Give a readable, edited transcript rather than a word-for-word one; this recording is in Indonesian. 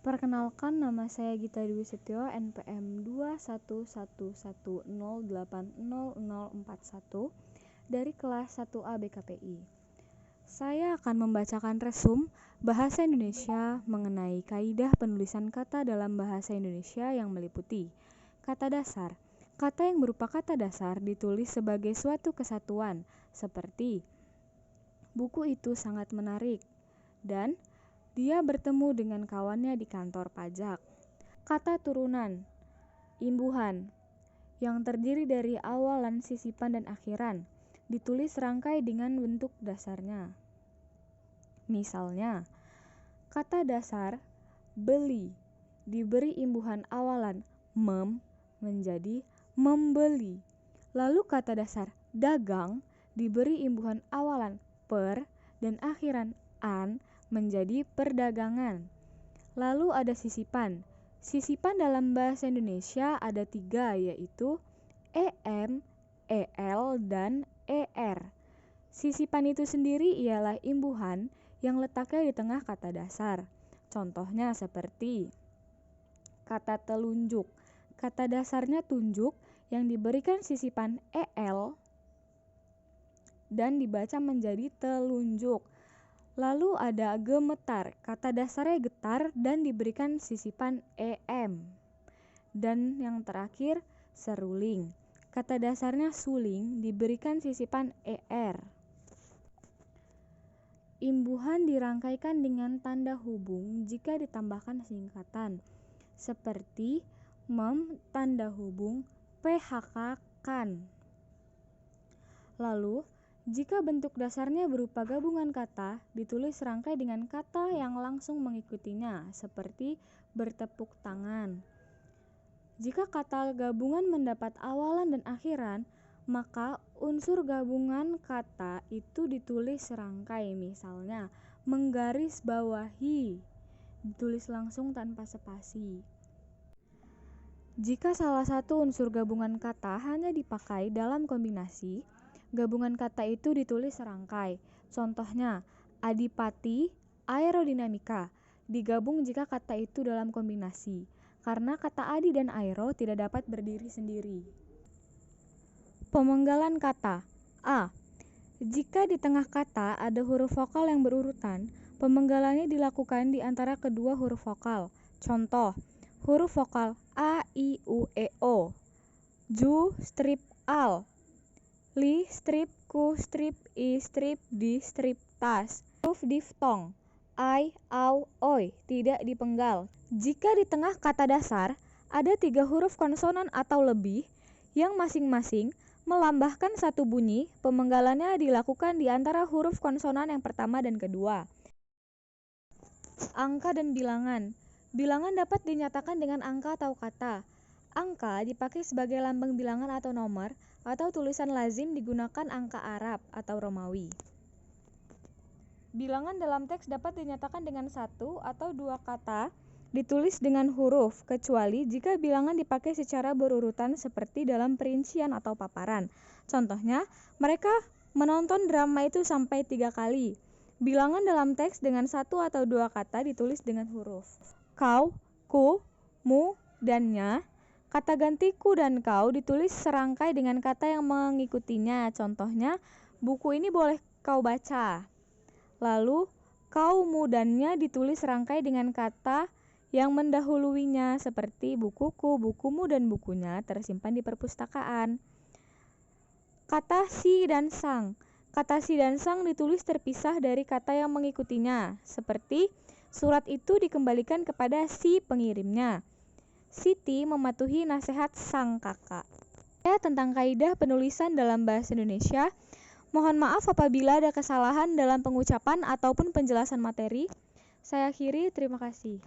Perkenalkan, nama saya Gita Dwi Setio, NPM 21110804041 dari kelas 1A BKPI. Saya akan membacakan resum bahasa Indonesia mengenai kaidah penulisan kata dalam bahasa Indonesia yang meliputi kata dasar. Kata yang berupa kata dasar ditulis sebagai suatu kesatuan, seperti buku itu sangat menarik dan dia bertemu dengan kawannya di kantor pajak. Kata turunan, imbuhan, yang terdiri dari awalan, sisipan, dan akhiran, ditulis serangkai dengan bentuk dasarnya. Misalnya, kata dasar beli diberi imbuhan awalan mem menjadi membeli. Lalu kata dasar dagang diberi imbuhan awalan per dan akhiran an menjadi perdagangan. Lalu ada sisipan. Sisipan dalam bahasa Indonesia ada 3, yaitu em, el, dan er. Sisipan itu sendiri ialah imbuhan yang letaknya di tengah kata dasar. Contohnya seperti kata telunjuk. Kata dasarnya tunjuk yang diberikan sisipan el dan dibaca menjadi telunjuk. Lalu ada gemetar, kata dasarnya getar dan diberikan sisipan em. Dan yang terakhir seruling, kata dasarnya suling diberikan sisipan er. Imbuhan dirangkaikan dengan tanda hubung jika ditambahkan singkatan, seperti mem tanda hubung phk kan. Lalu jika bentuk dasarnya berupa gabungan kata, ditulis serangkai dengan kata yang langsung mengikutinya, seperti bertepuk tangan. Jika kata gabungan mendapat awalan dan akhiran, maka unsur gabungan kata itu ditulis serangkai. Misalnya, menggarisbawahi, ditulis langsung tanpa spasi. Jika salah satu unsur gabungan kata hanya dipakai dalam kombinasi, gabungan kata itu ditulis serangkai. Contohnya, adipati, aerodinamika, digabung jika kata itu dalam kombinasi, karena kata adi dan aero tidak dapat berdiri sendiri. Pemenggalan kata. A. Jika di tengah kata ada huruf vokal yang berurutan, pemenggalannya dilakukan di antara kedua huruf vokal. Contoh, huruf vokal a, i, u, e, o. Ju, strip, al. Li, strip, ku, strip, i, strip, di, strip, tas. Huruf diftong, ai, au, oi, tidak dipenggal. Jika di tengah kata dasar ada 3 huruf konsonan atau lebih yang masing-masing melambahkan satu bunyi, pemenggalannya dilakukan di antara huruf konsonan yang pertama dan kedua. Angka dan bilangan. Bilangan dapat dinyatakan dengan angka atau kata. Angka dipakai sebagai lambang bilangan atau nomor, atau tulisan lazim digunakan angka Arab atau Romawi. Bilangan dalam teks dapat dinyatakan dengan 1 atau 2 kata ditulis dengan huruf, kecuali jika bilangan dipakai secara berurutan seperti dalam perincian atau paparan. Contohnya, mereka menonton drama itu sampai 3 kali. Bilangan dalam teks dengan 1 atau 2 kata ditulis dengan huruf. Kau, ku, mu, dan nya. Kata ganti ku dan kau ditulis serangkai dengan kata yang mengikutinya. Contohnya, buku ini boleh kau baca. Lalu, kau, mu, dan nya ditulis serangkai dengan kata yang mendahuluinya, seperti bukuku, bukumu, dan bukunya tersimpan di perpustakaan. Kata si dan sang. Kata si dan sang ditulis terpisah dari kata yang mengikutinya, seperti surat itu dikembalikan kepada si pengirimnya. Siti mematuhi nasihat sang kakak. Ya, tentang kaidah penulisan dalam bahasa Indonesia. Mohon maaf apabila ada kesalahan dalam pengucapan ataupun penjelasan materi. Saya akhiri, terima kasih.